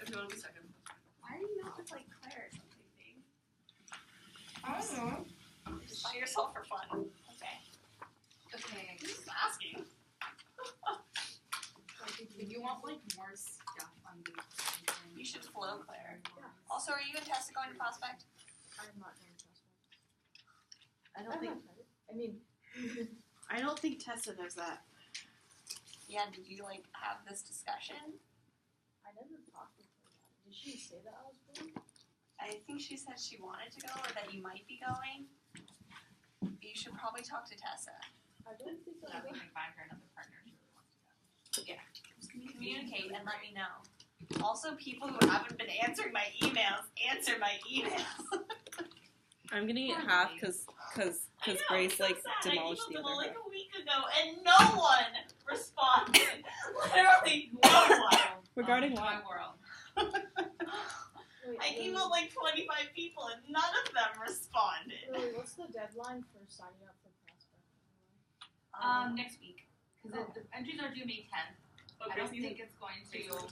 you want to be second? Why are you not with, like, Claire or something, babe? I don't know. Just by yourself for fun. Okay. Just asking. If you want, like, more stuff on the... You should flow, Claire. Yeah. Also, are you and Tessa going to Prospect? I'm not going to Prospect. I don't think. I mean... I don't think Tessa knows that. Yeah, did you, like, have this discussion? I never talked with her about it. Did she say that I was going? I think she said she wanted to go or that you might be going. You should probably talk to Tessa. I don't think So I'm that we going. can find her another partner if she really wants to go. Communicate and let me know. Also, people who haven't been answering my emails, answer my emails. I'm gonna eat half because Grace demolished the other half. Like a week ago, and no one responded. Literally no one. Regarding My what? world. Wait, I emailed like 25 people, and none of them responded. Lily, what's the deadline for signing up for Prospect? Next week. Because the entries are due May 10th. I don't think it's going to...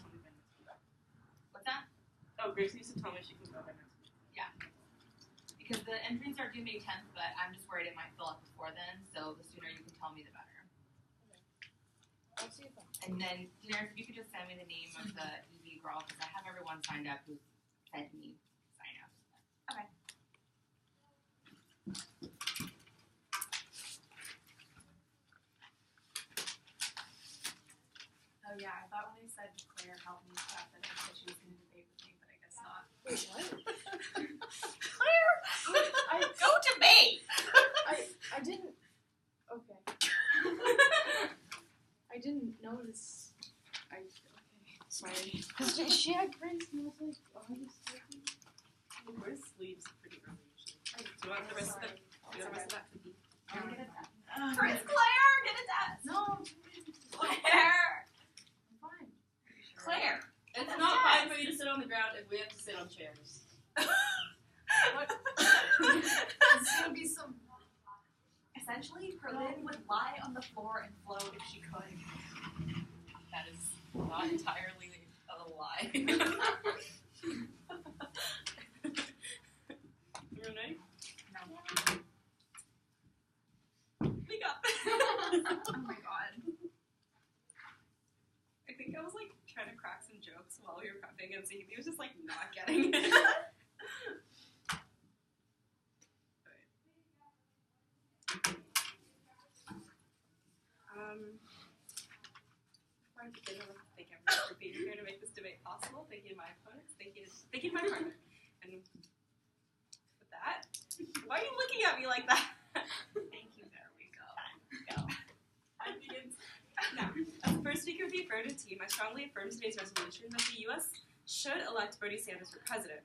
What's that? Oh, Grace needs to tell me she can go there next week. Because the entries are due May 10th, but I'm just worried it might fill up before then, so the sooner you can tell me, the better. I'll see if I'm... And then, Daenerys, if you could just send me the name of the EV girl, because I have everyone signed up who sent me sign-ups. Okay. Oh yeah, I thought when they said Claire helped me stuff that I said she was going to debate with me, but I guess not. Wait, what? Claire, go debate. I didn't... Okay. I didn't notice... Okay, sorry. Because she had Grace and I was like, oh, he's talking. Grace leaves pretty early usually. Do you want the rest of that? Do you want the rest of that cookie? Prince Claire, get a desk. No, Claire. I'm fine. Claire. It's not fine for you to sit on the ground if we have to sit on chairs. What? It's gonna be some... Essentially, Perlin would lie on the floor and float if she could. That is not entirely a lie. Renee? No. Wake up! Oh my god. I think I was like trying to crack some jokes while we were prepping and Sahithi was just like not getting it. Before I begin, I want to thank everyone for being here to make this debate possible. Thank you to my opponents. Thank you to my partner. And with that, why are you looking at me like that? Thank you, there we go. Go. I begins now. As the first speaker of the affirmative team, I strongly affirm today's resolution that the U.S. should elect Bernie Sanders for president.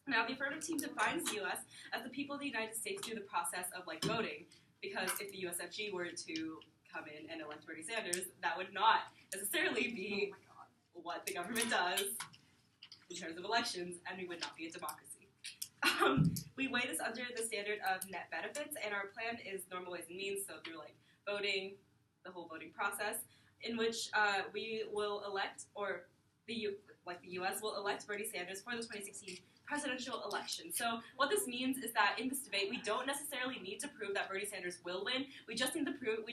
Now, the affirmative team defines the U.S. as the people of the United States through the process of, voting, because if the USFG were to come in and elect Bernie Sanders, that would not necessarily be what the government does in terms of elections, and we would not be a democracy. We weigh this under the standard of net benefits, and our plan is normal ways and means, so through, voting, the whole voting process, in which we will elect, or the U.S. will elect Bernie Sanders for the 2016 presidential election. So what this means is that in this debate, we don't necessarily need to prove that Bernie Sanders will win. We just need to prove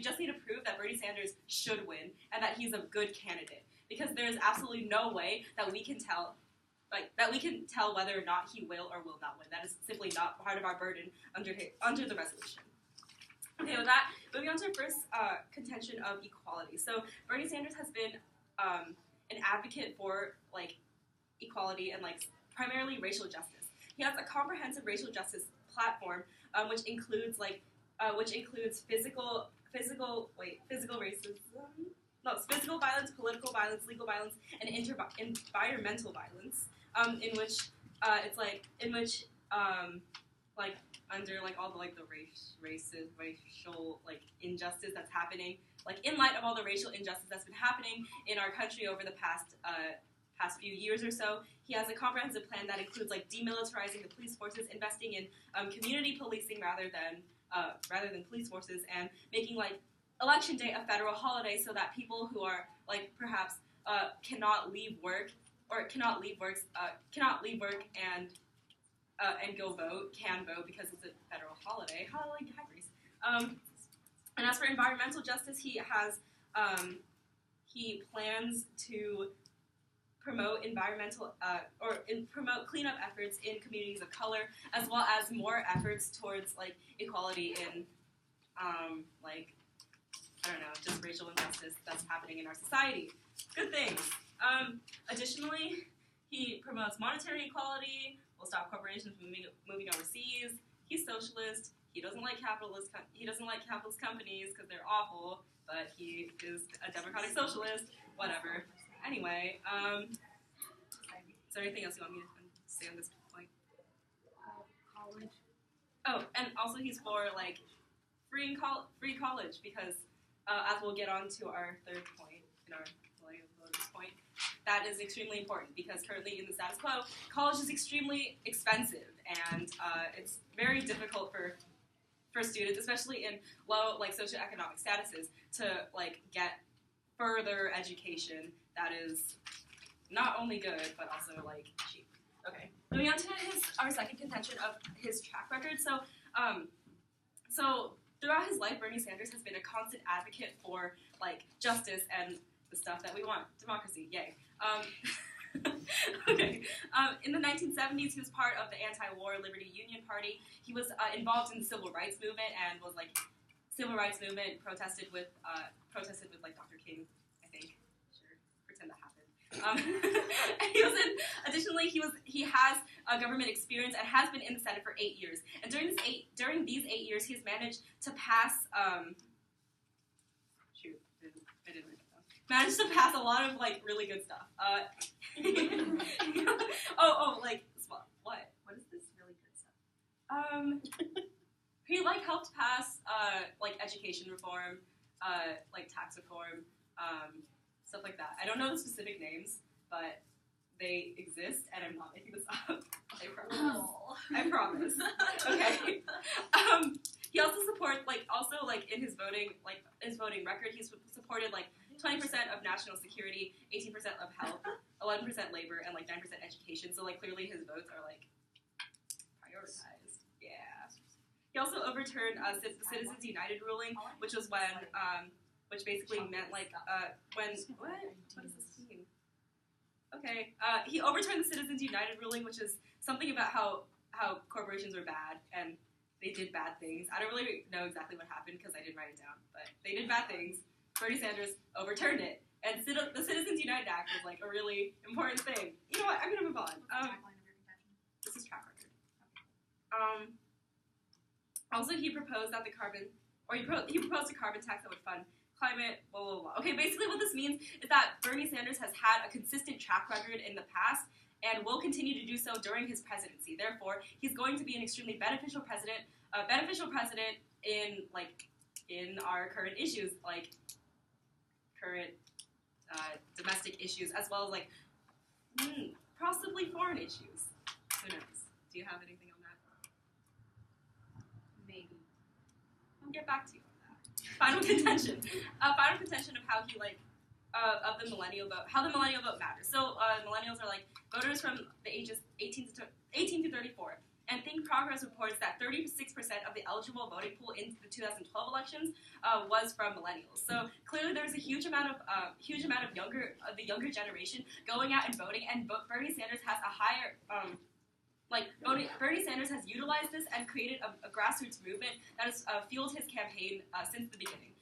that Bernie Sanders should win and that he's a good candidate. Because there is absolutely no way that we can tell whether or not he will or will not win. That is simply not part of our burden under the resolution. Okay, with that, moving on to our first contention of equality. So Bernie Sanders has been an advocate for equality and primarily racial justice. He has a comprehensive racial justice platform, which includes physical violence, political violence, legal violence, and environmental violence. Under all the racial injustice that's happening, in light of all the racial injustice that's been happening in our country over the past few years or so, he has a comprehensive plan that includes demilitarizing the police forces, investing in community policing rather than police forces, and making election day a federal holiday so that people who are perhaps cannot leave work or cannot leave work and go vote, can vote because it's a federal holiday. Hi, Grace. And as for environmental justice, he plans to promote promote cleanup efforts in communities of color, as well as more efforts towards like equality in just racial injustice that's happening in our society. Good things. Additionally, he promotes monetary equality, will stop corporations from moving overseas. He's socialist. He doesn't like capitalist companies because they're awful, but he is a democratic socialist. Whatever. Anyway, is there anything else you want me to say on this point? College. Oh, and also he's for like free college because as we'll get on to our third point in our millennial voters point, that is extremely important because currently in the status quo, college is extremely expensive and it's very difficult for students, especially in low like socioeconomic statuses, to like get further education that is not only good but also like cheap. Okay, moving on to our second contention of his track record. So throughout his life, Bernie Sanders has been a constant advocate for like justice and the stuff that we want, democracy. Yay. Okay. In the 1970s, he was part of the anti-war Liberty Union Party. He was involved in the civil rights movement and was like civil rights movement protested with like Dr. King, I think. Sure, pretend that happened. Additionally, he has government experience and has been in the Senate for 8 years. And during these 8 years, he has managed to pass. Managed to pass a lot of like really good stuff. What is this really good stuff? He like helped pass like education reform, like tax reform, stuff like that. I don't know the specific names, but they exist, and I'm not making this up. I promise. Okay. He also supports in his voting record, he's supported like 20% of national security, 18% of health, 11% labor, and like 9% education. So like clearly his votes are like prioritized. Yeah. He also overturned the Citizens United ruling, which was when which basically meant like when what does this mean? Okay. He overturned the Citizens United ruling, which is something about how corporations are bad and they did bad things. I don't really know exactly what happened because I didn't write it down, but they did bad things. Bernie Sanders overturned it, and the Citizens United Act was like a really important thing. You know what? I'm gonna move on. This is track record. Also, he proposed that he proposed a carbon tax that would fund climate. Blah blah blah. Okay, basically what this means is that Bernie Sanders has had a consistent track record in the past and will continue to do so during his presidency. Therefore, he's going to be an extremely beneficial president in our current issues, like current domestic issues, as well as like possibly foreign issues. Who knows? Do you have anything on that? Maybe. I'll get back to you on that. Final contention. Final contention of how he of the millennial vote. How the millennial vote matters. So millennials are like voters from the ages 18 to 34. And Think Progress reports that 36% of the eligible voting pool in the 2012 elections was from millennials. So clearly, there's a huge amount of the younger generation going out and voting. And Bernie Sanders has a higher Bernie Sanders has utilized this and created a grassroots movement that has fueled his campaign since the beginning.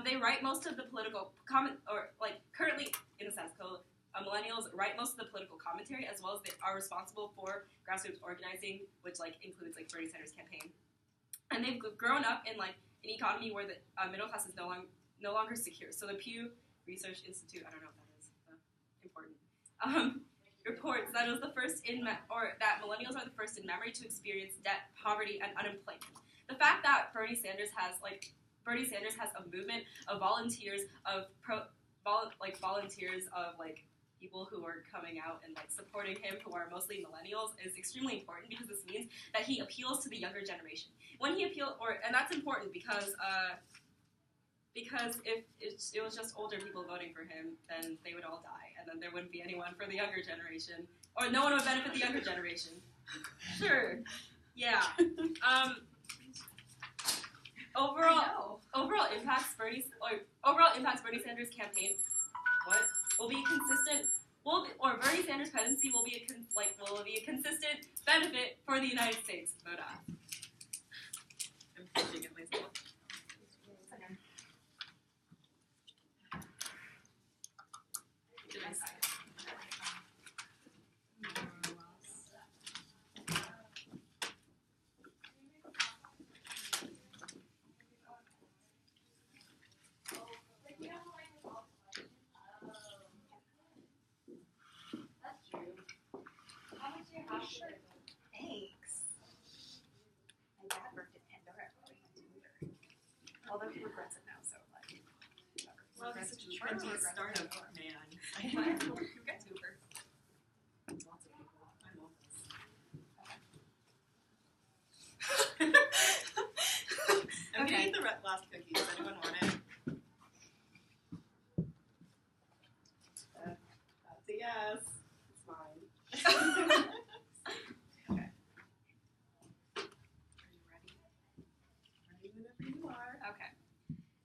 They write most of the political currently in the status quo. Millennials write most of the political commentary, as well as they are responsible for grassroots organizing, which includes Bernie Sanders' campaign. And they've grown up in an economy where the middle class is no longer secure. So the Pew Research Institute, I don't know what that is, important, reports that it was the first that millennials are the first in memory to experience debt, poverty, and unemployment. The fact that Bernie Sanders has a movement of volunteers people who are coming out and supporting him, who are mostly millennials, is extremely important because this means that he appeals to the younger generation. And that's important because Because if it was just older people voting for him, then they would all die, and then there wouldn't be anyone for the younger generation, or no one would benefit the younger generation. Sure. Yeah. Overall impacts Bernie Sanders' campaign. What will be consistent? Bernie Sanders' presidency will be a consistent benefit for the United States. Vote aye. I'm pitching it myself. Did I say it? Thanks. My dad worked at Pandora. Although he regrets it now, so like. Well, he's such a trendy startup man. I forget Uber. Lots of people. I love this. I'm gonna eat the last cookie. Does anyone want it? That's a yes. It's mine. Okay. Are you ready? Ready whenever you are. Okay.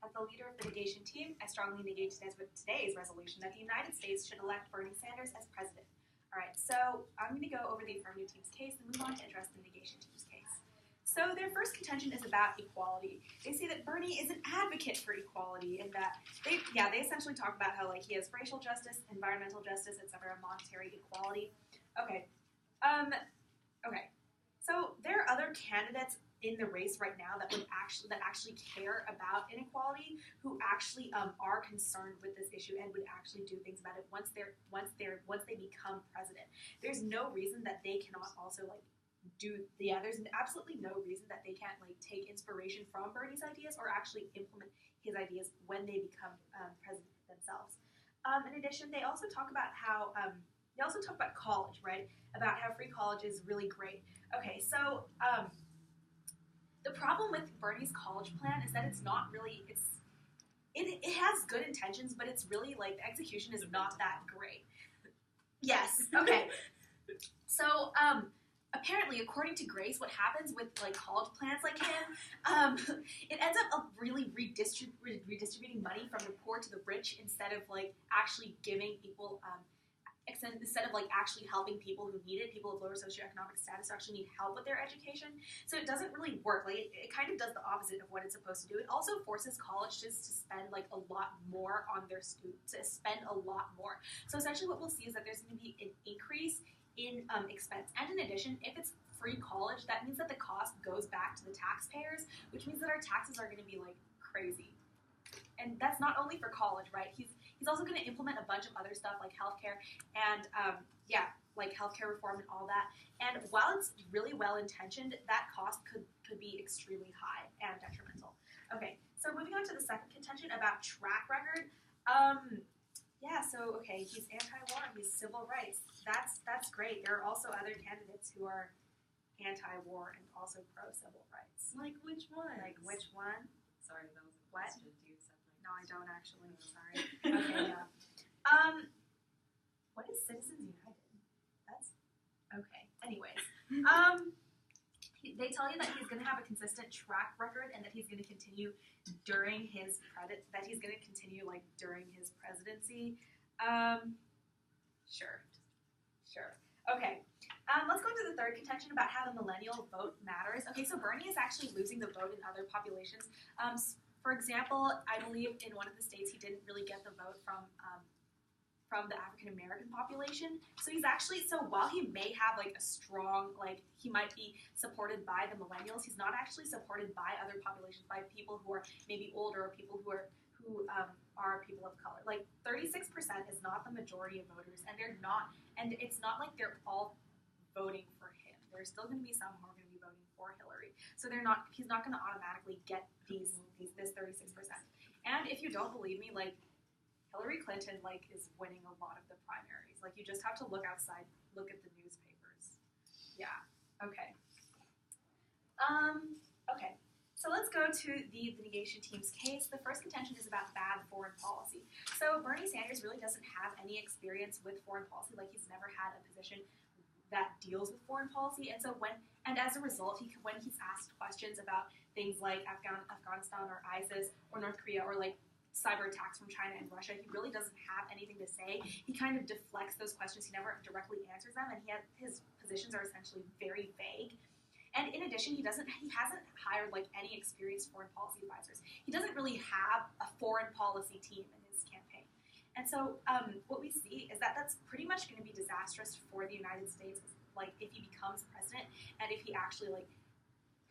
As the leader of the negation team, I strongly negate today's resolution that the United States should elect Bernie Sanders as president. Alright, so I'm going to go over the affirmative team's case and move on to address the negation team's case. So their first contention is about equality. They say that Bernie is an advocate for equality and that they essentially talk about how like he has racial justice, environmental justice, etc., monetary equality. Okay. Okay. So there are other candidates in the race right now that actually care about inequality, who actually are concerned with this issue and would actually do things about it once they become president. There's no reason that they cannot also there's absolutely no reason that they can't like take inspiration from Bernie's ideas or actually implement his ideas when they become president themselves. In addition, they also talk about how college, right? About how free college is really great. Okay, so the problem with Bernie's college plan is that it's not really it has good intentions, but it's really like the execution is not that great. Yes. Okay. So apparently, according to Grace, what happens with like college plans like him, it ends up really redistributing money from the poor to the rich instead of like actually giving people instead of like actually helping people who need it, people of lower socioeconomic status who actually need help with their education. So it doesn't really work. Like it kind of does the opposite of what it's supposed to do. It also forces colleges to spend like a lot more on their students, to spend a lot more. So essentially what we'll see is that there's going to be an increase in expense. And in addition, if it's free college, that means that the cost goes back to the taxpayers, which means that our taxes are going to be like crazy. And that's not only for college, right? He's also going to implement a bunch of other stuff like healthcare and like healthcare reform and all that. And while it's really well intentioned, that cost could be extremely high and detrimental. Okay, so moving on to the second contention about track record. He's anti-war, he's civil rights. That's great. There are also other candidates who are anti-war and also pro-civil rights. Like which one? Like which one? Sorry, that was a What? question. Do you accept my No, I don't actually. Sorry. Okay, yeah. What is Citizens United? That's okay. Anyways, they tell you that he's going to have a consistent track record and that he's going to continue during his during his presidency. Sure. Okay. Let's go into the third contention about how the millennial vote matters. Okay, so Bernie is actually losing the vote in other populations. For example, I believe in one of the states he didn't really get the vote from the African American population. So while he may have like a strong, like he might be supported by the millennials, he's not actually supported by other populations, by people who are maybe older or people who are people of color. Like 36% is not the majority of voters, and it's not like they're all voting for him. There's still going to be some who are going to be voting for Hillary. So he's not going to automatically get this 36%. And if you don't believe me, like Hillary Clinton like is winning a lot of the primaries. Like you just have to look outside, look at the newspapers. Yeah. Okay. Okay. So let's go to the negation team's case. The first contention is about bad foreign policy. So Bernie Sanders really doesn't have any experience with foreign policy. Like, he's never had a position that deals with foreign policy. And so as a result, when he's asked questions about things like Afghanistan or ISIS or North Korea or like cyber attacks from China and Russia, he really doesn't have anything to say. He kind of deflects those questions. He never directly answers them, and his positions are essentially very vague. And in addition, he hasn't hired like any experienced foreign policy advisors. He doesn't really have a foreign policy team in his campaign. And so what we see is that that's pretty much going to be disastrous for the United States, like if he becomes president and if he actually like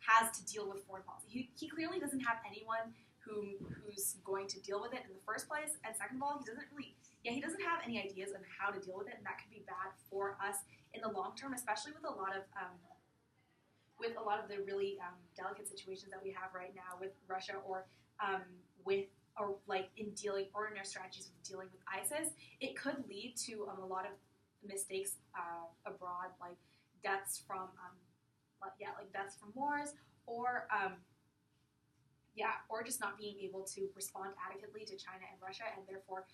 has to deal with foreign policy. He clearly doesn't have anyone who's going to deal with it in the first place. And second of all, he doesn't have any ideas on how to deal with it, and that could be bad for us in the long term, especially with a lot of the really delicate situations that we have right now with Russia or in our strategies with dealing with ISIS. It could lead to a lot of mistakes abroad, like deaths from deaths from wars, or just not being able to respond adequately to China and Russia, and therefore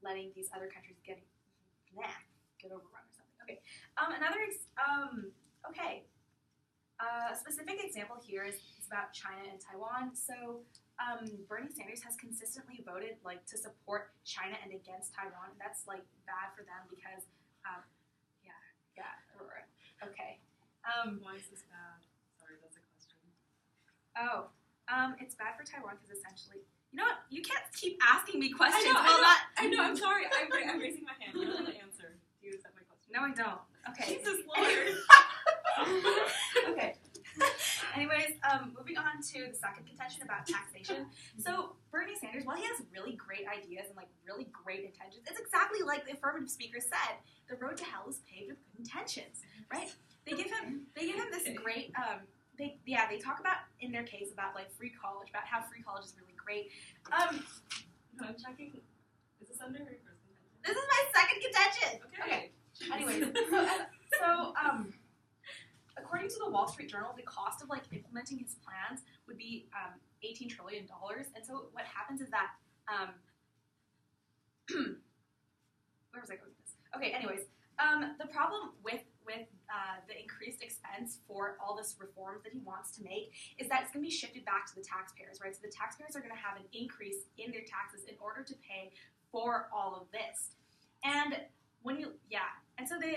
letting these other countries get overrun or something. Okay. A specific example here is about China and Taiwan. So Bernie Sanders has consistently voted like to support China and against Taiwan, and that's like bad for them because okay. Why is this bad? Sorry, that's a question. It's bad for Taiwan because essentially, you know what? You can't keep asking me questions. I know. I'm sorry. I'm raising my hand. You don't have to answer. Do you accept my question? No, I don't. Okay. Jesus Lord. Okay. Anyways, moving on to the second contention about taxation. So Bernie Sanders, while he has really great ideas and like really great intentions, it's exactly like the affirmative speaker said: the road to hell is paved with good intentions. Right? They give him this great. They talk about in their case about like free college, about how free college is really great. No, I'm checking. Is this under her first contention? This is my second contention. Okay. Anyways, so according to the Wall Street Journal, the cost of like implementing his plans would be $18 trillion. And so what happens is that where was I going with this? Okay. Anyways, the problem with the increased expense for all this reforms that he wants to make is that it's going to be shifted back to the taxpayers, right? So the taxpayers are going to have an increase in their taxes in order to pay for all of this. And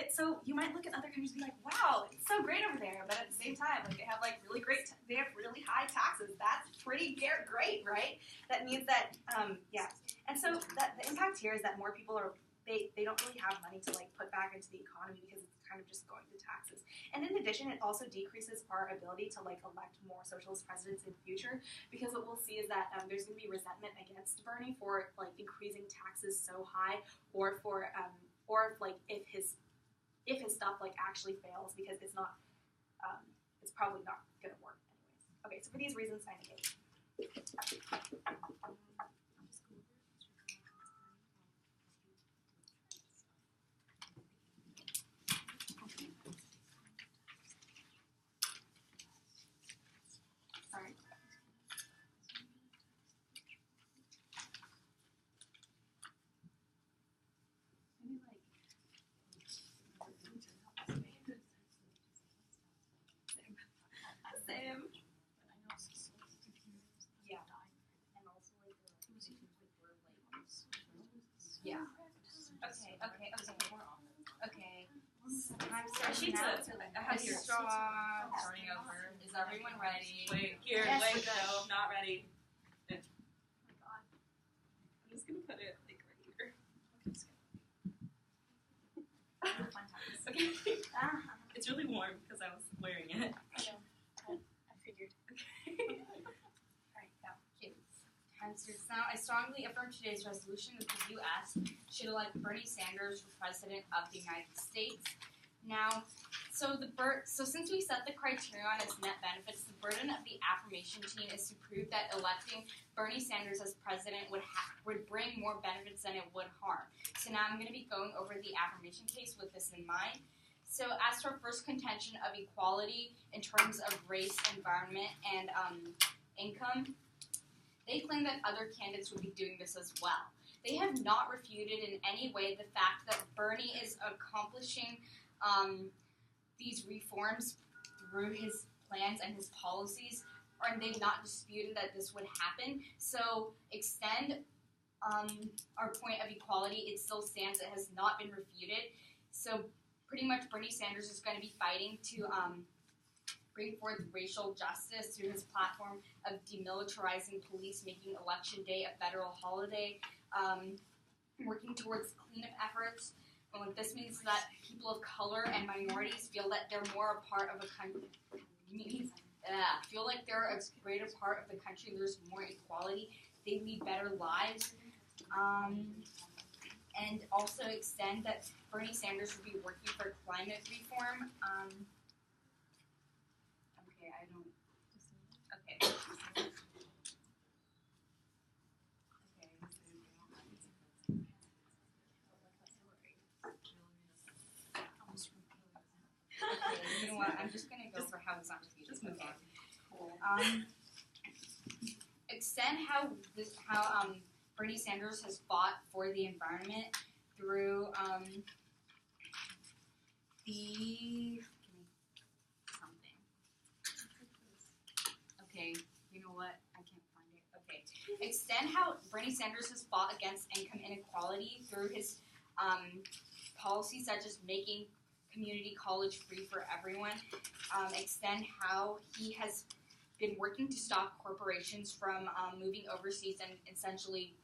so you might look at other countries and be like, wow, it's so great over there, but at the same time, like they have really high taxes. That's pretty great, right? That means that and so the impact here is that more people they don't really have money to like put back into the economy because it's kind of just going to taxes. And in addition, it also decreases our ability to like elect more socialist presidents in the future, because what we'll see is that there's going to be resentment against Bernie for like increasing taxes so high, or if his stuff like actually fails, because it's probably not going to work anyways. Okay, so for these reasons, I negate. Sorry. Same. Yeah. And also like yeah. Okay. I'm starting now. I have your Stop. Starting over. Is everyone ready? Wait, Yes, wait, we're no, not ready. Oh my god. I'm just gonna put it like right here. Fun times. Okay. It's really warm because I was wearing it. I know. I figured. Alright, go. Time starts now. I strongly affirm today's resolution that the U.S. should elect Bernie Sanders for President of the United States. Now, so since we set the criteria on its net benefits, the burden of the affirmation team is to prove that electing Bernie Sanders as president would bring more benefits than it would harm. So now I'm going to be going over the affirmation case with this in mind. So as to our first contention of equality in terms of race, environment, and income, they claim that other candidates would be doing this as well. They have not refuted in any way the fact that Bernie is accomplishing these reforms through his plans and his policies, and they've not disputed that this would happen. So extend our point of equality, it still stands. It has not been refuted. So pretty much Bernie Sanders is going to be fighting to bring forth racial justice through his platform of demilitarizing police, making Election Day a federal holiday, working towards cleanup efforts. And what this means is that people of color and minorities feel that they're more a part of a country. Feel like they're a greater part of the country. There's more equality. They lead better lives. And also extend that Bernie Sanders will be working for climate reform. You know what? I'm just going to go for how it's not refuted. Okay. Extend how Bernie Sanders has fought for the environment through Okay, you know what? I can't find it. Okay. Extend how Bernie Sanders has fought against income inequality through his policies such as making community college free for everyone. Extend how he has been working to stop corporations from moving overseas and essentially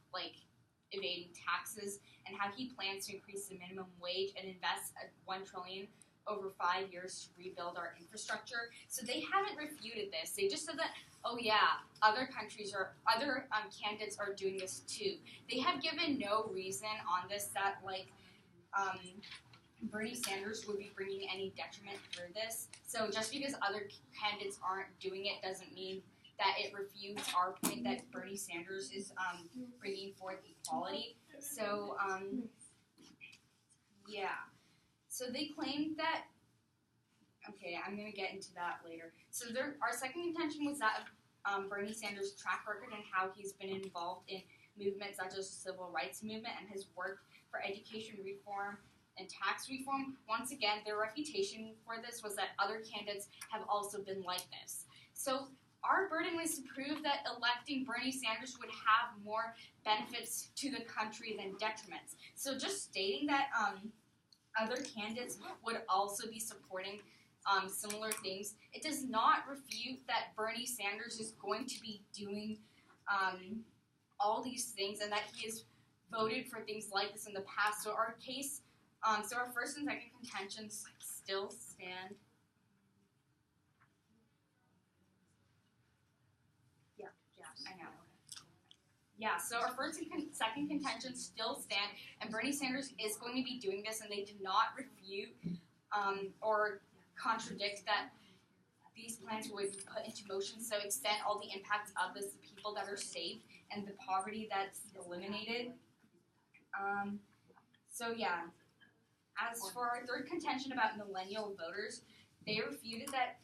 evading taxes, and how he plans to increase the minimum wage and invest $1 trillion over 5 years to rebuild our infrastructure. So they haven't refuted this. They just said that, oh yeah, other candidates are doing this too. They have given no reason on this that Bernie Sanders would be bringing any detriment through this. So just because other candidates aren't doing it doesn't mean that it refutes our point that Bernie Sanders is bringing forth equality. So, yeah. So they claimed that, okay, I'm going to get into that later. So our second contention was that of Bernie Sanders' track record and how he's been involved in movements such as the civil rights movement and his work for education reform and tax reform. Once again, their reputation for this was that other candidates have also been like this. So our burden was to prove that electing Bernie Sanders would have more benefits to the country than detriments. So just stating that other candidates would also be supporting similar things, it does not refute that Bernie Sanders is going to be doing all these things and that he has voted for things like this in the past. So our case, so our first and second contentions still stand. I know. Yeah, so our first and second contentions still stand, and Bernie Sanders is going to be doing this, and they did not refute or contradict that these plans would be put into motion. So extend all the impacts of this, the people that are saved, and the poverty that's eliminated. So yeah, as for our third contention about millennial voters, they refuted that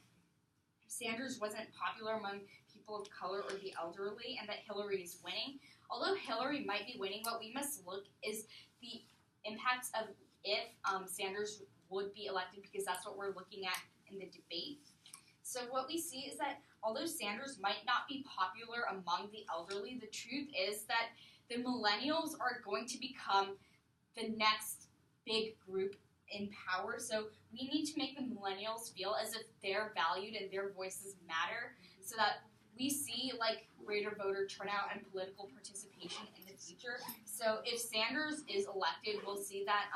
Sanders wasn't popular among people of color or the elderly, and that Hillary is winning. Although Hillary might be winning, what we must look is the impacts of if Sanders would be elected, because that's what we're looking at in the debate. So what we see is that although Sanders might not be popular among the elderly, the truth is that the millennials are going to become the next big group in power. So we need to make the millennials feel as if they're valued and their voices matter, so that we see greater voter turnout and political participation in the future. So if Sanders is elected, we'll see that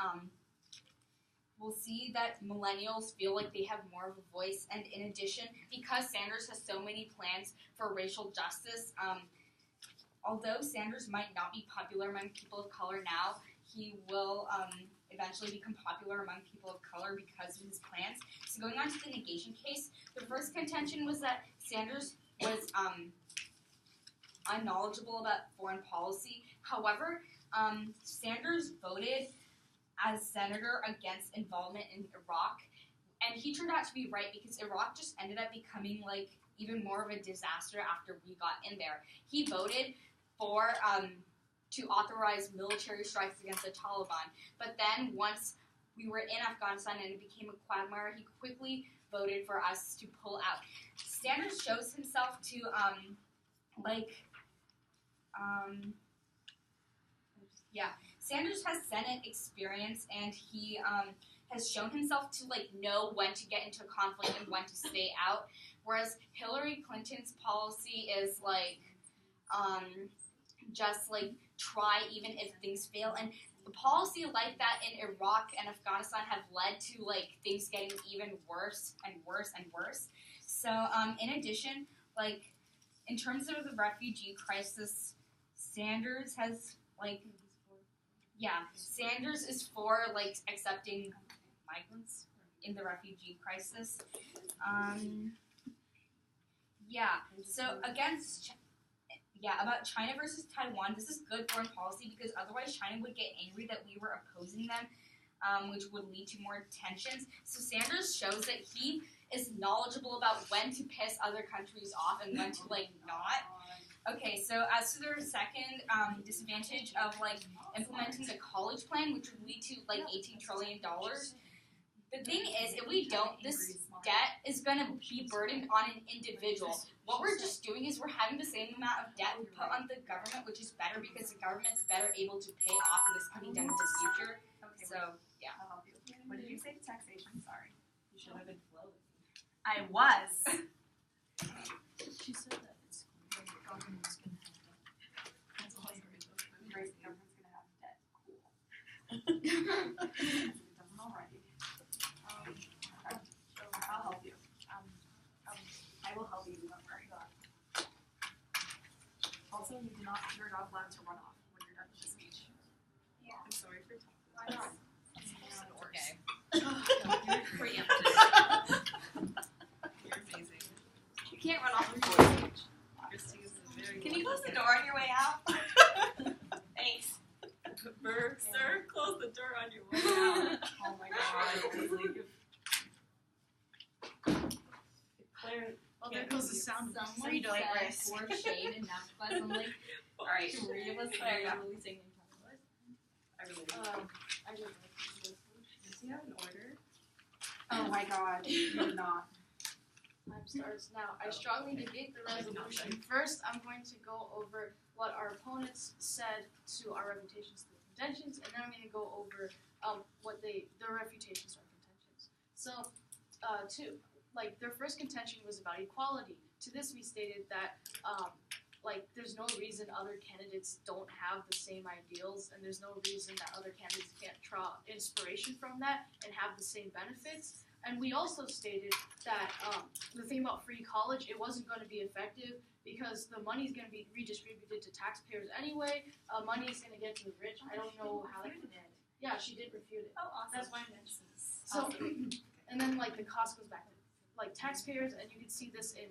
millennials feel like they have more of a voice. And in addition, because Sanders has so many plans for racial justice, although Sanders might not be popular among people of color now, he will eventually become popular among people of color because of his plans. So going on to the negation case, the first contention was that Sanders was unknowledgeable about foreign policy. However, Sanders voted as senator against involvement in Iraq, And he turned out to be right because Iraq just ended up becoming like even more of a disaster after we got in there. He voted for to authorize military strikes against the Taliban, but then once we were in Afghanistan and it became a quagmire, he quickly voted for us to pull out. Sanders shows himself to Sanders has Senate experience, and he has shown himself to like know when to get into conflict and when to stay out. Whereas Hillary Clinton's policy is like just like try even if things fail. And the policy like that in Iraq and Afghanistan have led to like things getting even worse and worse and worse. So in addition, like in terms of the refugee crisis, Sanders has like Sanders is for like accepting migrants in the refugee crisis. About China versus Taiwan, this is good foreign policy because otherwise China would get angry that we were opposing them, which would lead to more tensions. So Sanders shows that he is knowledgeable about when to piss other countries off and when to like not. Okay, so as to their second disadvantage of like implementing the college plan, which would lead to like $18 trillion. The thing is, if we don't, this debt is going to be burdened on an individual. What we're just doing is we're having the same amount of debt we put on the government, which is better because the government's better able to pay off, and this can be done in the future. Okay, So, yeah. I'll help you. What did you say? Taxation. Sorry. You should have been flowing. I was. She said that it's the government's gonna have that. That's all I heard. Right, the government's gonna have debt. Cool. Doesn't already. I'll help you. I will help you. Don't worry. Also, you're not allowed to run off when you're done with the speech. I'm sorry for talking. Why not? Okay. You're preempted. You're amazing. You can't run off before the speech. Christy is a very Can you close the door on your way out? Thanks. Sir, close the door on your way out. Oh my god. Please leave. Claire, Oh, there goes the sound of Someone freedom. said pour shade enough, but I'm like, Alright. three of us There you are go. really saying in front I really I would like to do does he have an order? Oh my god. You're not. Time starts now. I strongly negate the resolution. First, I'm going to go over what our opponents said to our refutations to the contentions, and then I'm going to go over what their refutations to our contentions. So, their first contention was about equality. To this, we stated that there's no reason other candidates don't have the same ideals, and there's no reason that other candidates can't draw inspiration from that and have the same benefits. And we also stated that the thing about free college, it wasn't going to be effective because the money's going to be redistributed to taxpayers anyway. Money's going to get to the rich. I don't know how. Yeah, she did refute it. Oh, awesome. That's why I mentioned this. So, and then the cost goes back to taxpayers, and you can see this in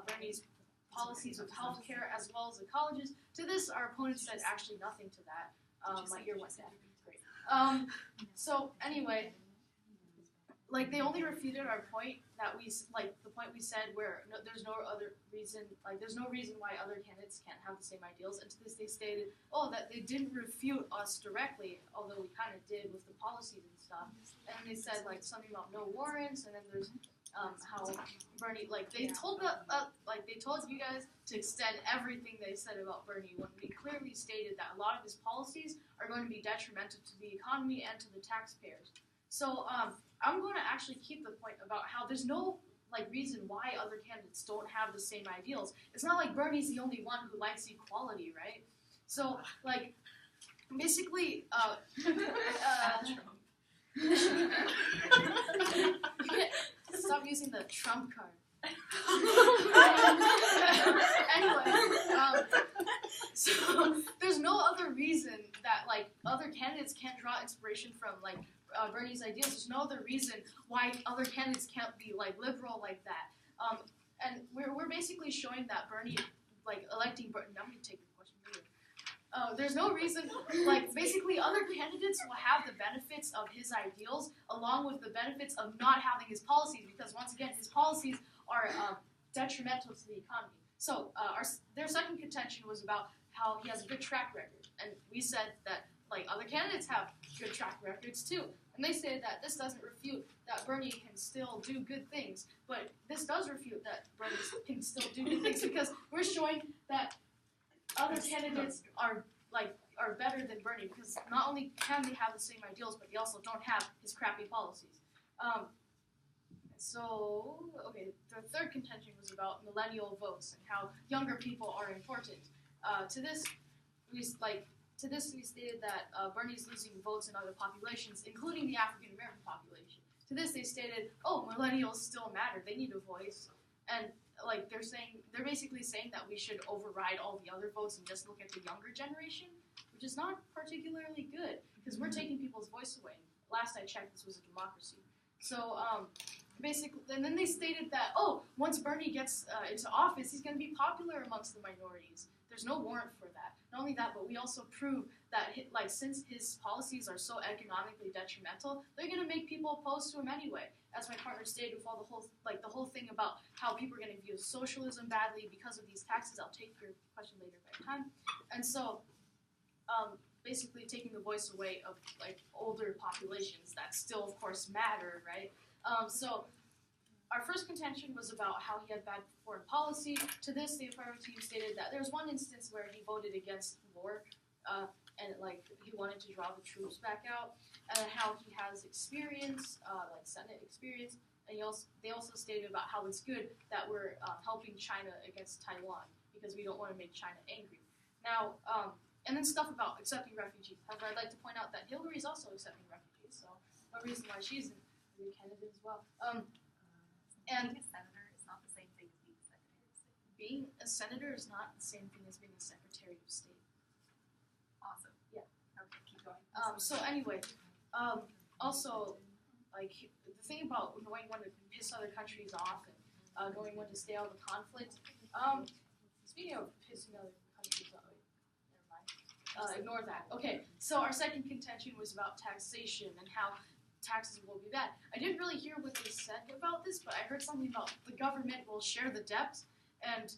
Bernie's policies of healthcare as well as the colleges. To this, our opponents said actually nothing to that. My ear went deaf. Great. So anyway, they only refuted our point that the point we said where there's no reason why other candidates can't have the same ideals. And to this, they stated, that they didn't refute us directly, although we kind of did with the policies and stuff. And they said something about no warrants, and then there's how Bernie they told you guys to extend everything they said about Bernie when we clearly stated that a lot of his policies are going to be detrimental to the economy and to the taxpayers. So I'm going to actually keep the point about how there's no reason why other candidates don't have the same ideals. It's not like Bernie's the only one who likes equality, right? So basically stop using the Trump card. Anyway, so there's no other reason that other candidates can't draw inspiration from Bernie's ideals. There's no other reason why other candidates can't be liberal like that. And we're basically showing that Bernie electing Bernie. I'm gonna take the question later. There's no reason, like, basically other candidates will have the benefits of his ideals along with the benefits of not having his policies, because once again, his policies are detrimental to the economy. So their second contention was about how he has a good track record, and we said that, like, other candidates have good track records too, and they say that this doesn't refute that Bernie can still do good things, but this does refute that Bernie can still do good things, because we're showing that other candidates are better than Bernie, because not only can they have the same ideals, but they also don't have his crappy policies. The third contention was about millennial votes and how younger people are important. To this we stated that Bernie's losing votes in other populations, including the African American population. To this, they stated, "Oh, millennials still matter. They need a voice." And like they're basically saying that we should override all the other votes and just look at the younger generation, which is not particularly good because we're taking people's voice away. Last I checked, this was a democracy. So basically, and then they stated that, oh, once Bernie gets into office, he's going to be popular amongst the minorities. There's no warrant for that. Not only that, but we also prove that, since his policies are so economically detrimental, they're going to make people opposed to him anyway. As my partner stated, with all the whole thing about how people are going to view socialism badly because of these taxes. I'll take your question later if I have time. And so, basically taking the voice away of older populations that still, of course, matter, right? So our first contention was about how he had bad foreign policy. To this, the affirmative team stated that there was one instance where he voted against war, and he wanted to draw the troops back out, and how he has experience, Senate experience, and they also stated about how it's good that we're helping China against Taiwan because we don't want to make China angry. Now, and then stuff about accepting refugees. However, I'd like to point out that Hillary's also accepting refugees, so no reason why she's a candidate as well. And being a senator is not the same thing as being a Secretary of State. Being a senator is not the same thing as being a Secretary of State. Awesome. Yeah. Okay, keep going. So anyway, also, the thing about knowing when to piss other countries off and knowing when to stay out of conflict. Speaking of pissing other countries off, never mind. Ignore that. Okay, so our second contention was about taxation and how taxes will be bad. I didn't really hear what they said about this, but I heard something about the government will share the debt, and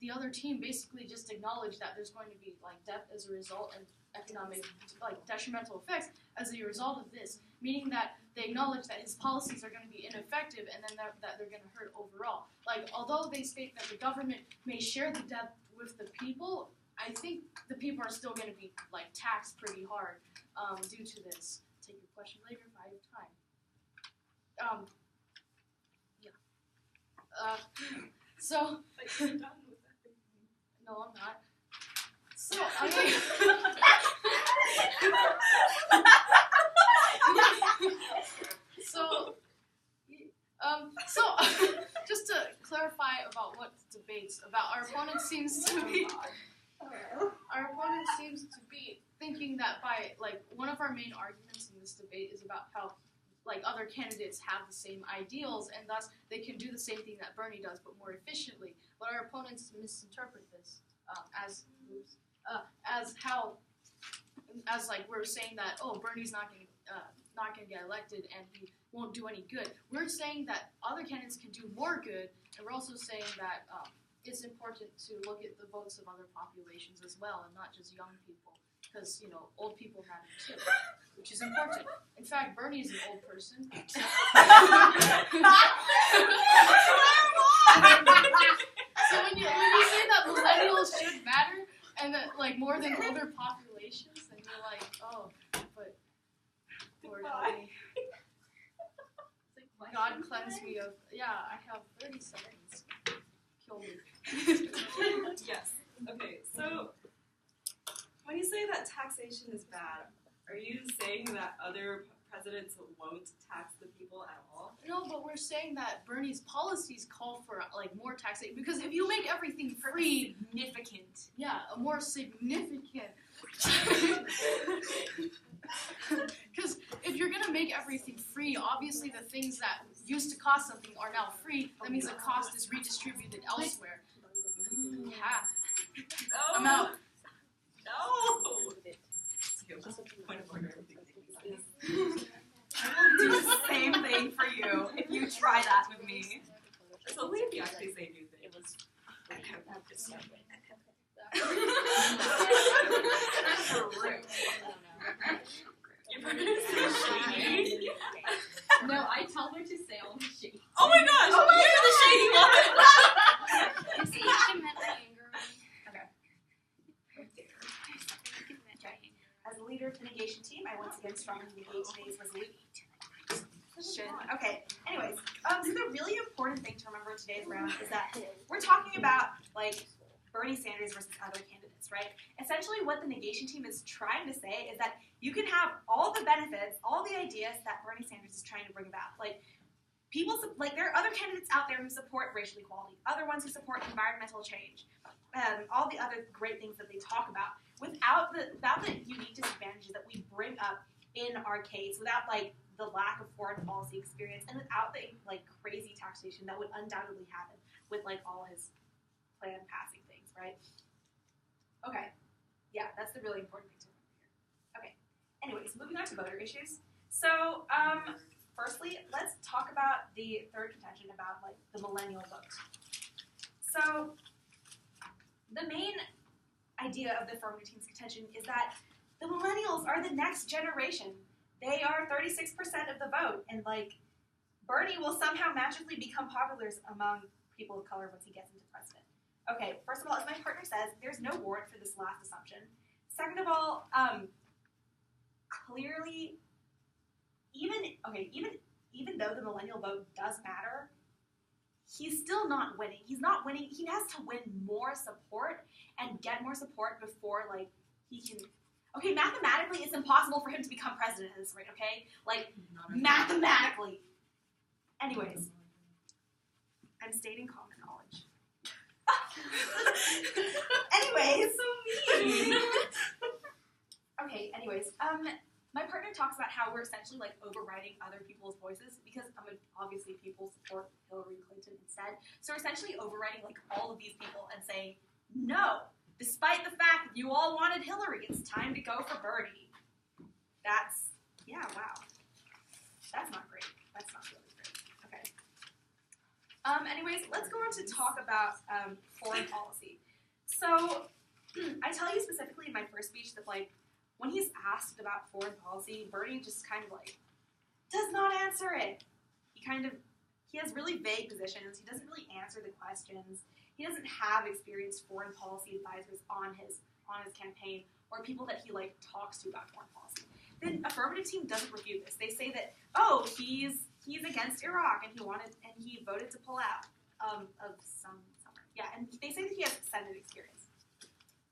the other team basically just acknowledged that there's going to be debt as a result and economic detrimental effects as a result of this, meaning that they acknowledge that his policies are going to be ineffective and then that they're going to hurt overall. Although they state that the government may share the debt with the people, I think the people are still going to be taxed pretty hard due to this. Take your question later if I have time. So. No, I'm not. So I'm going. So just to clarify about what debates about, our opponent seems to be thinking that by one of our main arguments in this debate is about how other candidates have the same ideals and thus they can do the same thing that Bernie does but more efficiently. But our opponents misinterpret this as we're saying that Bernie's not going to get elected and he won't do any good. We're saying that other candidates can do more good, and we're also saying that it's important to look at the votes of other populations as well and not just young people. Because, old people matter too, which is important. In fact, Bernie is an old person. So when you say that millennials should matter, and that, more than older populations, then you're oh, but Lord help me. God cleanse me of, I have 30 seconds. Kill me. Yes. Okay, so when you say that taxation is bad, are you saying that other presidents won't tax the people at all? No, but we're saying that Bernie's policies call for more taxation, because if you make everything free, Significant. yeah, a more significant. Because if you're gonna make everything free, obviously the things that used to cost something are now free. That means the cost is redistributed elsewhere. Yeah. Oh. I'm out. No. Point of order. I will do the same thing for you if you try that with me. It's only if you actually say new things. Your partner says shady. No, I tell her to say all the shady. Oh my gosh! You're the shady one! As the leader of the negation team, I once again strongly negate today's resolution. Okay, anyways, so the really important thing to remember in today's round is that we're talking about, like, Bernie Sanders versus other candidates, right? Essentially what the negation team is trying to say is that you can have all the benefits, all the ideas that Bernie Sanders is trying to bring about. Like, people, like, there are other candidates out there who support racial equality, other ones who support environmental change, all the other great things that they talk about, without the unique disadvantages that we bring up in our case, without, like, the lack of foreign policy experience, and without the, like, crazy taxation that would undoubtedly happen with, like, all his plan passing things, right? Okay. Yeah, that's the really important thing to remember here. Okay. Anyways, moving on to voter issues. So, firstly, let's talk about the third contention about, like, the millennial vote. So, the main idea of the affirmative team's contention is that the millennials are the next generation. They are 36% of the vote, and, like, Bernie will somehow magically become popular among people of color once he gets into president. Okay, first of all, as my partner says, there's no warrant for this last assumption. Second of all, clearly, even though the millennial vote does matter, he's still not winning. He's not winning. He has to win more support and get more support before, like, he can. Okay, mathematically, it's impossible for him to become president at this rate, okay? Like, mathematically. Anyways, I'm stating common knowledge. Anyways. So mean. Okay, anyways, my partner talks about how we're essentially, like, overriding other people's voices because obviously people support Hillary Clinton instead. So we're essentially overriding, like, all of these people and saying, no, despite the fact that you all wanted Hillary, it's time to go for Bernie. That's, yeah, wow. That's not great. That's not really great. Okay. Anyways, let's go on to talk about foreign policy. So, I tell you specifically in my first speech that, like, when he's asked about foreign policy, Bernie just kind of, like, does not answer it. He has really vague positions. He doesn't really answer the questions. He doesn't have experienced foreign policy advisors on his campaign or people that he, like, talks to about foreign policy. The affirmative team doesn't refute this. They say that, oh, he's against Iraq and he voted to pull out of some summer. Yeah, and they say that he has Senate experience.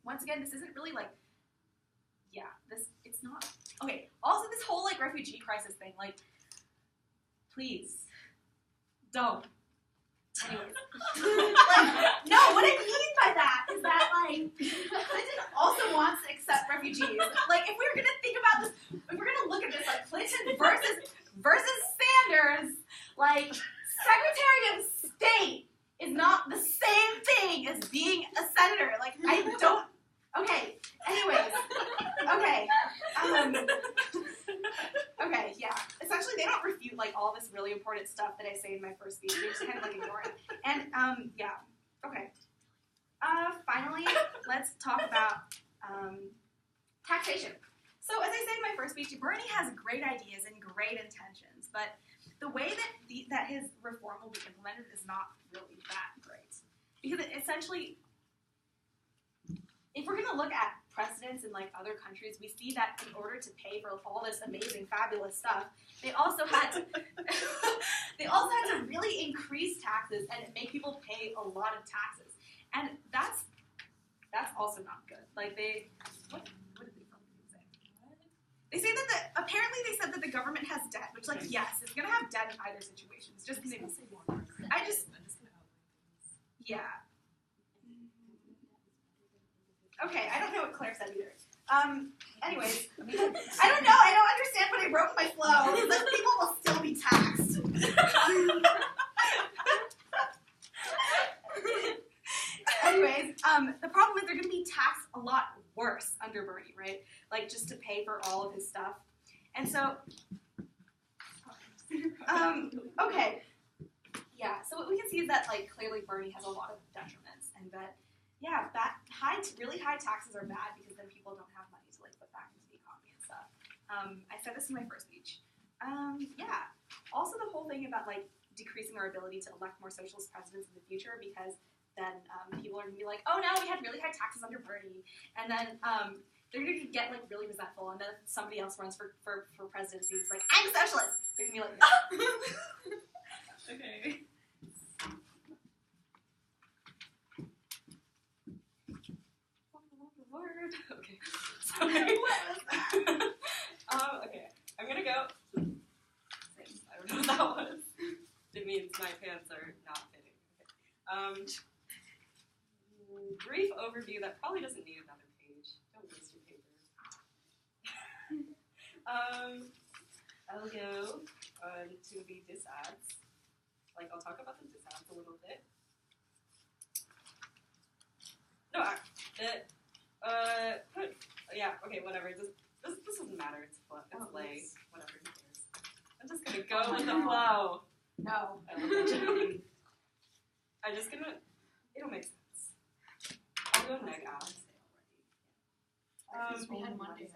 Once again, this isn't really, like, yeah, it's not. Okay, also this whole, like, refugee crisis thing, like, please, don't. Anyways. Like, no, what I mean by that is that, like, Clinton also wants to accept refugees. Like, if we were going to think about this, if we're going to look at this, like, Clinton versus Sanders, like, Secretary of State is not the same thing as being a senator. Like, I don't, okay, anyways, okay, okay, yeah. Essentially, they don't refute, like, all this really important stuff that I say in my first speech. They just kind of, like, ignore it. And, yeah, okay. Finally, let's talk about taxation. So, as I said in my first speech, Bernie has great ideas and great intentions, but the way that his reform will be implemented is not really that great. Because essentially, if we're going to look at precedents in, like, other countries, we see that in order to pay for all this amazing, fabulous stuff, they also had to really increase taxes and make people pay a lot of taxes, and that's also not good. Like, what did they say? They say that apparently they said that the government has debt, which, like, yes, it's going to have debt in either situation. It's just going to say more. Yeah. Okay, I don't know what Claire said either. Anyways, I don't know. I don't understand what I wrote in my flow. It's like people will still be taxed. Anyways, the problem is they're going to be taxed a lot worse under all of his stuff. And so, okay. Yeah, so what we can see is that, like, clearly Bernie has a lot of detriments, and that, yeah, really high taxes are bad because then people don't have money to, like, put back into the economy and stuff. I said this in my first speech. Yeah. Also the whole thing about, like, decreasing our ability to elect more socialist presidents in the future because then people are going to be like, oh, no, we had really high taxes under Bernie. And then they're going to get, like, really resentful. And then if somebody else runs for presidency, it's like, I'm a socialist. They're going to be like, Okay. Word. Okay. Sorry. what was that? Okay. I'm gonna go. I don't know what that was. It means my pants are not fitting. Okay. Brief overview that probably doesn't need another page. Don't waste your paper. I'll go to the disads. Like, I'll talk about the disads a little bit. No, yeah, okay, whatever. This doesn't matter. It's lay. Whatever, who cares? I'm just gonna go with the flow. No. I love that joke. I'm just gonna. It'll make sense. I'll go neg out. We had Monday.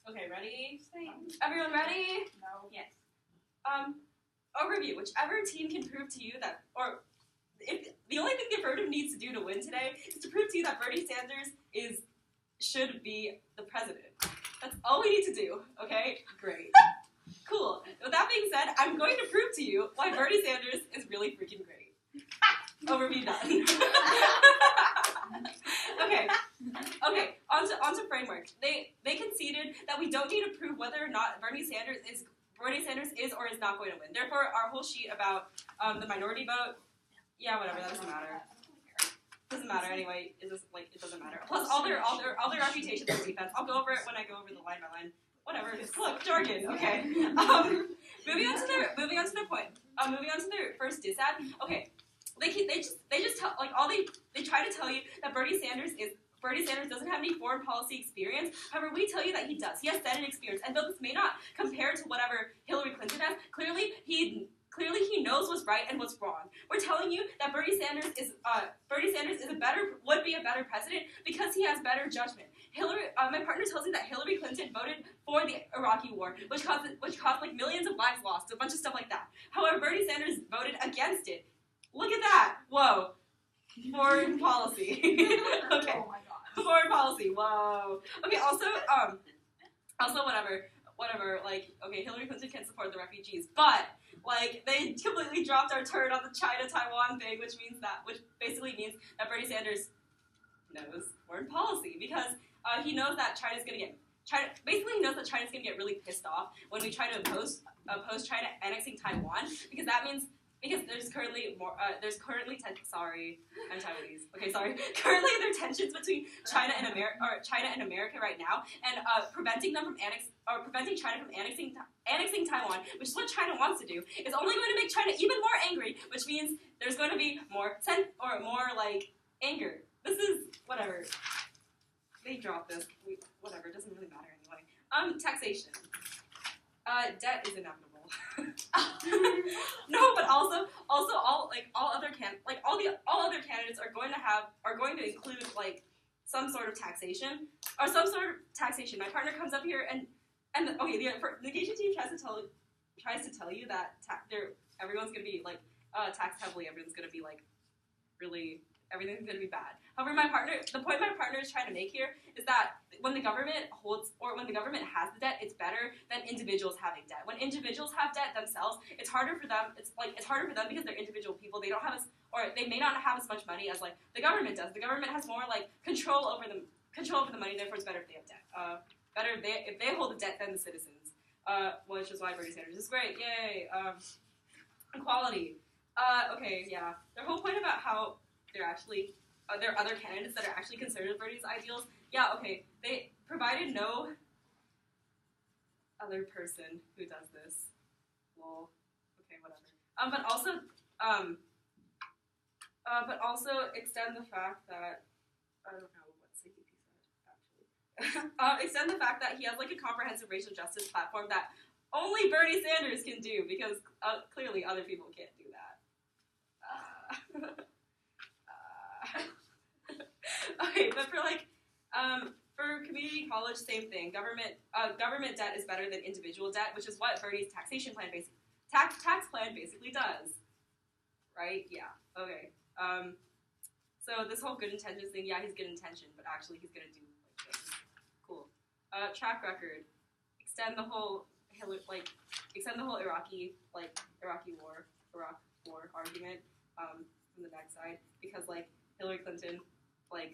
Okay, ready? Everyone ready? No. Yes. Overview. Whichever team can prove to you that, or if the only thing the affirmative needs to do to win today is to prove to you that Bernie Sanders should be the president. That's all we need to do, okay? Great. Cool. With that being said, I'm going to prove to you why Bernie Sanders is really freaking great. Overview done. Okay, on to framework. They conceded that we don't need to prove whether or not Bernie Sanders is or is not going to win. Therefore, our whole sheet about the minority vote, yeah, whatever, that doesn't matter. Doesn't matter anyway. It doesn't matter. Plus, all their reputations for defense. I'll go over it when I go over the line by line. Whatever. Look, jargon. Okay. Moving on to their point. Moving on to their first disad. Okay. They just tell, like, they try to tell you that Bernie Sanders doesn't have any foreign policy experience. However, we tell you that he does. He has Senate experience, and though this may not compare to whatever Hillary Clinton has, clearly he knows what's right and what's wrong. We're telling you that Bernie Sanders would be a better president because he has better judgment. My partner tells me that Hillary Clinton voted for the Iraqi war, which caused like millions of lives lost, a bunch of stuff like that. However, Bernie Sanders voted against it. Look at that! Whoa. Foreign policy. Okay. Oh my god. Foreign policy. Whoa. Okay. Also whatever. Like, okay, Hillary Clinton can support the refugees, but like they completely dropped our turn on the China-Taiwan thing, which basically means that Bernie Sanders knows foreign policy because he knows that China's gonna get really pissed off when we try to oppose China annexing Taiwan because there's currently sorry, I'm Taiwanese. Okay, sorry. Currently, there are tensions between China and America right now, and preventing China from annexing Taiwan, which is what China wants to do, is only going to make China even more angry, which means there's going to be more anger. This is whatever. They dropped this. Whatever. It doesn't really matter anyway. Taxation. Debt is inevitable. No, but also all other candidates are going to include like some sort of taxation. My partner comes up here and okay, the negation team tries to tell you that everyone's gonna be like taxed heavily. Everyone's gonna be like really. Everything's going to be bad. However, the point my partner is trying to make here is that when the government has the debt, it's better than individuals having debt. When individuals have debt themselves, it's harder for them. It's harder for them because they're individual people. They may not have as much money as like the government does. The government has more like control over the money. Therefore, it's better if they have debt. If they hold the debt than the citizens. Which is why Bernie Sanders is great. Yay. Equality. Okay, yeah. Their whole point about how there are other candidates that are actually conservative Bernie's ideals. Yeah, okay. They provided no other person who does this. Lol. Okay, whatever. But also extend the fact that I don't know what Sahithi said actually. extend the fact that he has like a comprehensive racial justice platform that only Bernie Sanders can do because clearly other people can't do that. Okay, but for community college, same thing. Government debt is better than individual debt, which is what Bernie's tax plan basically does. Right? Yeah. Okay. So this whole good intentions thing, yeah, he's good intention, but actually he's gonna do like this. Cool. Track record. Extend the whole Iraq war argument from the next side because like Hillary Clinton I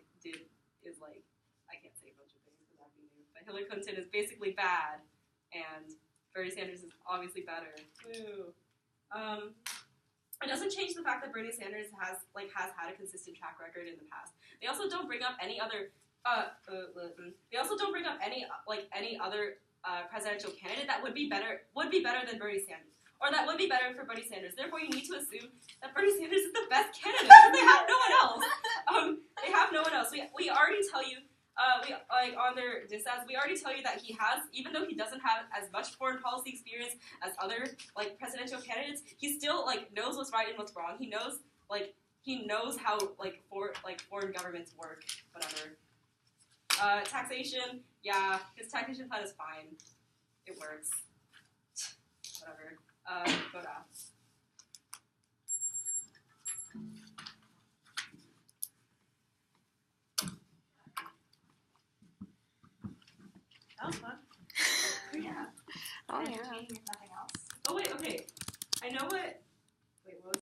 can't say a bunch of things because that'd be new, but Hillary Clinton is basically bad and Bernie Sanders is obviously better. Woo. It doesn't change the fact that Bernie Sanders has had a consistent track record in the past. They also don't bring up any other presidential candidate that would be better than Bernie Sanders, or that would be better for Bernie Sanders. Therefore, you need to assume that Bernie Sanders is the best candidate because they have no one else. They have no one else. We already tell you. On their dissents, we already tell you that he has, even though he doesn't have as much foreign policy experience as other presidential candidates, he still knows what's right and what's wrong. He knows how foreign governments work. Whatever. Taxation, yeah, his taxation plan is fine. It works. Whatever. Go down. That was fun. Yeah. Oh, yeah. Nothing else. Oh wait, okay. I know what